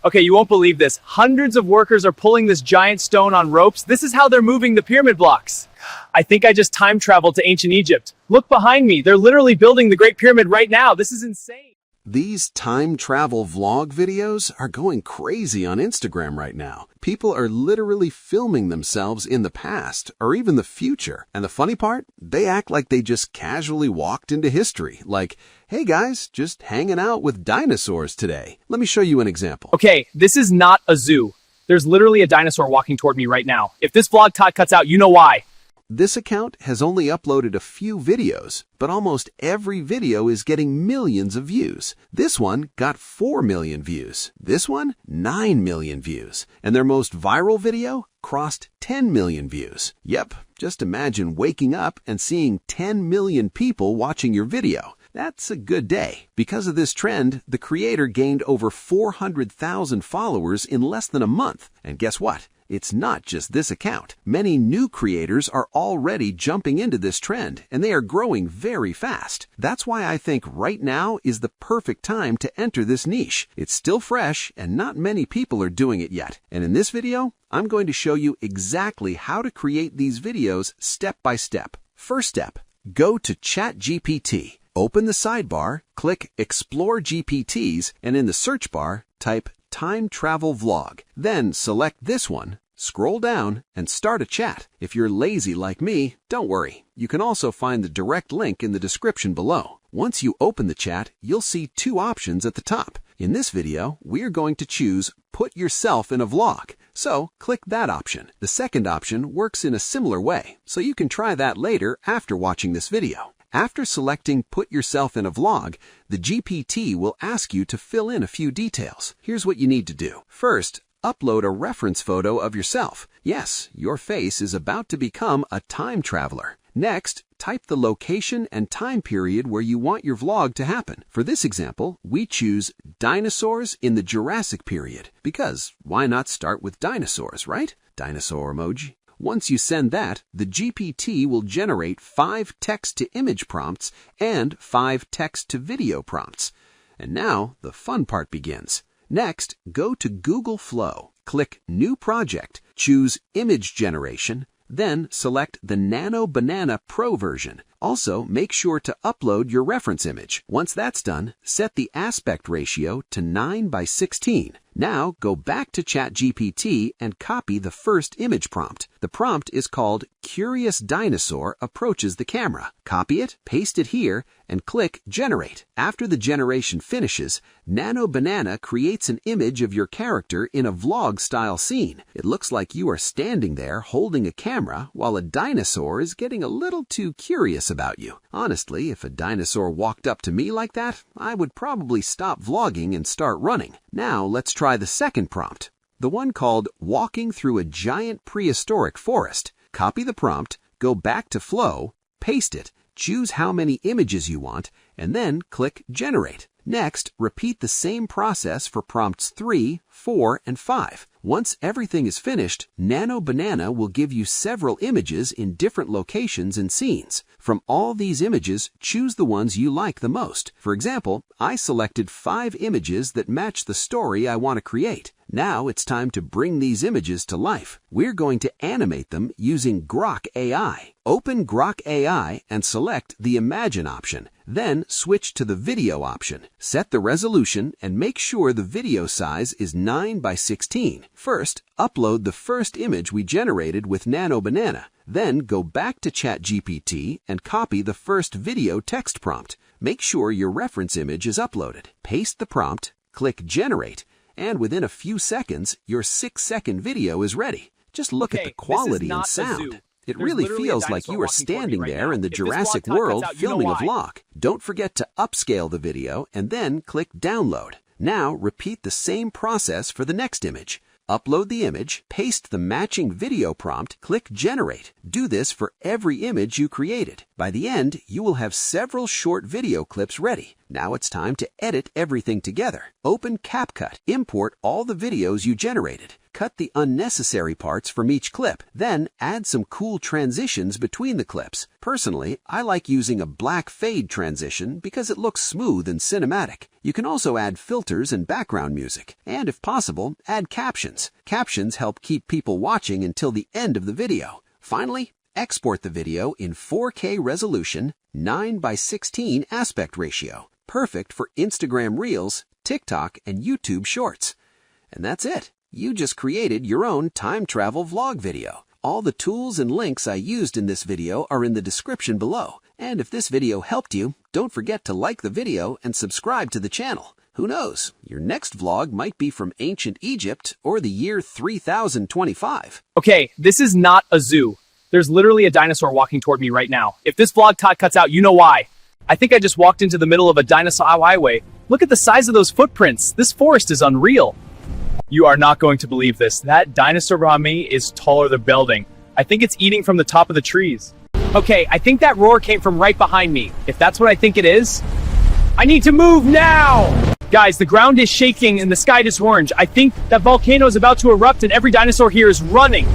Okay, you won't believe this. Hundreds of workers are pulling this giant stone on ropes. This is how they're moving the pyramid blocks. I think I just time traveled to ancient Egypt. Look behind me. They're literally building the Great Pyramid right now. This is insane. These time travel vlog videos are going crazy on Instagram right now. People are literally filming themselves in the past or even the future. And the funny part, they act like they just casually walked into history. Like, hey guys, just hanging out with dinosaurs today. Let me show you an example. Okay, this is not a zoo. There's literally a dinosaur walking toward me right now. If this vlog cuts out, you know why. This account has only uploaded a few videos, but almost every video is getting millions of views. This one got 4 million views. This one, 9 million views. And their most viral video crossed 10 million views. Yep, just imagine waking up and seeing 10 million people watching your video. That's a good day. Because of this trend, the creator gained over 400,000 followers in less than a month. And guess what? It's not just this account. Many new creators are already jumping into this trend, and they are growing very fast. That's why I think right now is the perfect time to enter this niche. It's still fresh, and not many people are doing it yet. And in this video, I'm going to show you exactly how to create these videos step by step. First step, go to ChatGPT. Open the sidebar, click Explore GPTs, and in the search bar, type Time Travel Vlog. Then select this one, scroll down, and start a chat. If you're lazy like me, don't worry. You can also find the direct link in the description below. Once you open the chat, you'll see two options at the top. In this video, we're going to choose Put Yourself in a Vlog. So click that option. The second option works in a similar way, so you can try that later after watching this video. After selecting Put Yourself in a Vlog, the GPT will ask you to fill in a few details. Here's what you need to do. First, upload a reference photo of yourself. Yes, your face is about to become a time traveler. Next, type the location and time period where you want your vlog to happen. For this example, we choose dinosaurs in the Jurassic period, because why not start with dinosaurs, right? Dinosaur emoji. Once you send that, the GPT will generate 5 text-to-image prompts and 5 text-to-video prompts. And now, the fun part begins. Next, go to Google Flow, click New Project, choose Image Generation, then select the Nano Banana Pro version. Also, make sure to upload your reference image. Once that's done, set the aspect ratio to 9:16. Now, go back to ChatGPT and copy the first image prompt. The prompt is called Curious Dinosaur Approaches the Camera. Copy it, paste it here, and click Generate. After the generation finishes, Nano Banana creates an image of your character in a vlog-style scene. It looks like you are standing there holding a camera while a dinosaur is getting a little too curious about you. Honestly, if a dinosaur walked up to me like that, I would probably stop vlogging and start running. Now let's try the second prompt, the one called Walking Through a Giant Prehistoric Forest. Copy the prompt, go back to Flow, paste it, choose how many images you want, and then click Generate. Next, repeat the same process for prompts 3, 4, and 5. Once everything is finished, Nano Banana will give you several images in different locations and scenes. From all these images, choose the ones you like the most. For example, I selected 5 images that match the story I want to create. Now it's time to bring these images to life. We're going to animate them using Grok AI. Open Grok AI and select the Imagine option. Then switch to the Video option. Set the resolution and make sure the video size is 9:16. First, upload the first image we generated with Nano Banana. Then go back to ChatGPT and copy the first video text prompt. Make sure your reference image is uploaded. Paste the prompt, click Generate, and within a few seconds, your 6-second video is ready. Just look at the quality and sound. It really feels like you are standing there in the Jurassic world filming a vlog. Don't forget to upscale the video and then click Download. Now repeat the same process for the next image. Upload the image, paste the matching video prompt, click Generate. Do this for every image you created. By the end, you will have several short video clips ready. Now it's time to edit everything together. Open CapCut. Import all the videos you generated. Cut the unnecessary parts from each clip. Then add some cool transitions between the clips. Personally, I like using a black fade transition because it looks smooth and cinematic. You can also add filters and background music. And if possible, add captions. Captions help keep people watching until the end of the video. Finally, export the video in 4K resolution, 9:16 aspect ratio. Perfect for Instagram Reels, TikTok, and YouTube Shorts. And that's it. You just created your own time travel vlog video. All the tools and links I used in this video are in the description below. And if this video helped you, don't forget to like the video and subscribe to the channel. Who knows, your next vlog might be from ancient Egypt or the year 3025. Okay, this is not a zoo. There's literally a dinosaur walking toward me right now. If this vlog cuts out, you know why. I think I just walked into the middle of a dinosaur highway. Look at the size of those footprints. This forest is unreal. You are not going to believe this. That dinosaur behind me is taller than building. I think it's eating from the top of the trees. Okay, I think that roar came from right behind me. If that's what I think it is, I need to move now! Guys, the ground is shaking and the sky is orange. I think that volcano is about to erupt and every dinosaur here is running.